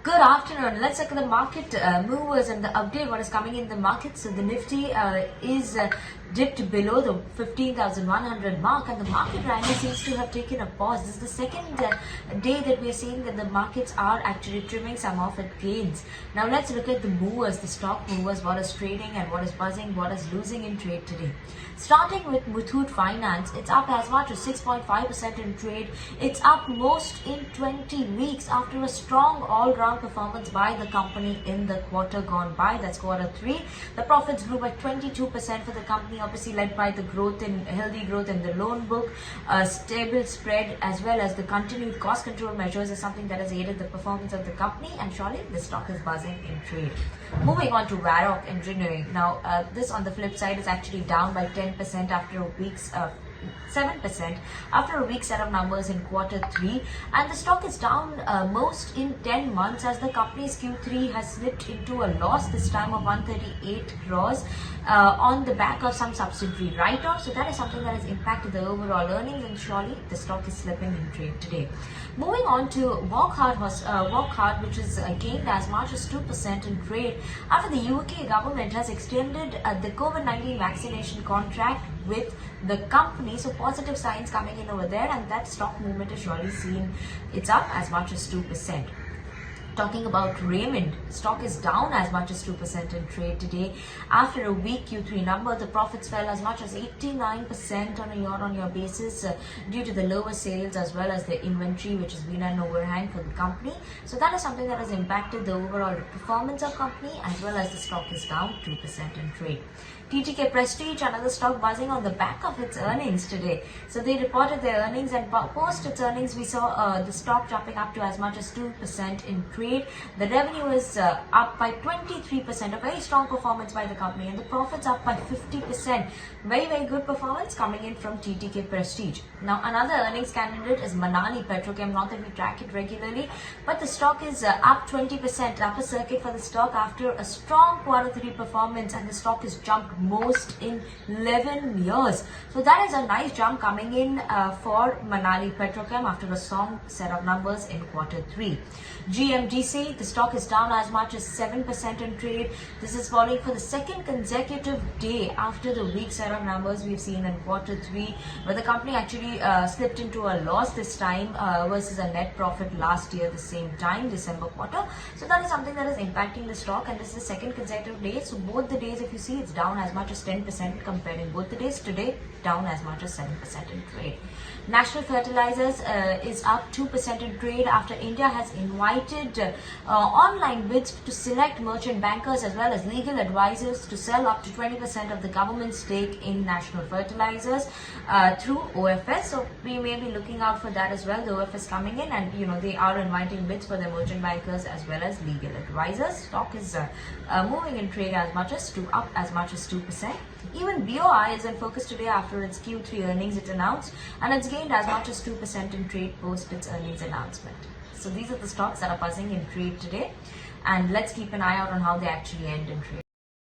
Good afternoon. Let's look at the market movers and the update what is coming in the market. So the Nifty is dipped below the 15,100 mark, and the market rally seems to have taken a pause. This is the second day that we are seeing that the markets are actually trimming some of its gains. Now let's look at the movers, the stock movers, what is trading and what is buzzing, what is losing in trade today. Starting with Muthoot Finance, it's up as much as 6.5% in trade. It's up most in 20 weeks after a strong all-round performance by the company in the quarter gone by. That's quarter 3. The profits grew by 22% for the company, obviously led by the healthy growth in the loan book, stable spread, as well as the continued cost control measures is something that has aided the performance of the company, and surely the stock is buzzing in trade. Moving on to Varroc Engineering. Now this on the flip side is actually down by 10% after a week's 7% after a weak set of numbers in quarter 3, and the stock is down most in 10 months as the company's Q3 has slipped into a loss, this time of 138 crores on the back of some subsidiary write-off. So that is something that has impacted the overall earnings, and surely the stock is slipping in trade today. Moving on to Workhorse, which is gained as much as 2% in trade after the UK government has extended the COVID-19 vaccination contract with the company. So positive signs coming in over there, and that stock movement is surely seen. It's up as much as 2%. Talking about Raymond, stock is down as much as 2% in trade today. After a weak Q3 number, the profits fell as much as 89% on a year-on-year basis due to the lower sales as well as the inventory, which has been an overhang for the company. So that is something that has impacted the overall performance of company, as well as the stock is down 2% in trade. TTK Prestige, another stock buzzing on the back of its earnings today. So they reported their earnings, and post its earnings, we saw the stock jumping up to as much as 2% in trade. The revenue is up by 23%, a very strong performance by the company, and the profits up by 50%. Very, very good performance coming in from TTK Prestige. Now another earnings candidate is Manabi Petrochem. Not that we track it regularly, but the stock is up 20%, upper circuit for the stock after a strong quarter 3 performance, and the stock is jumped most in 11 years. So that is a nice jump coming in for Manabi Petrochem after a strong set of numbers in quarter 3. GMGC, the stock is down as much as 7% in trade. This is falling for the second consecutive day after the weak set of numbers we've seen in quarter 3, where the company actually slipped into a loss this time versus a net profit last year the same time, December quarter. So that is something that is impacting the stock, and this is the second consecutive day. So both the days, if you see, it's down as much as 10% comparing both the days. Today down as much as 7% in trade. National Fertilizers is up 2% in trade after India has invited online bids to select merchant bankers as well as legal advisors to sell up to 20% of the government's stake in National Fertilizers through OFS. So we may be looking out for that as well. The OFS coming in, and they are inviting bids for their merchant bankers as well as legal advisors. Stock is moving in trade as much as up as much as 2%. Even BOI is in focus today after its Q3 earnings it announced, and it's gained as much as 2% in trade post its earnings announcement. So these are the stocks that are buzzing in trade today, and let's keep an eye out on how they actually end in trade.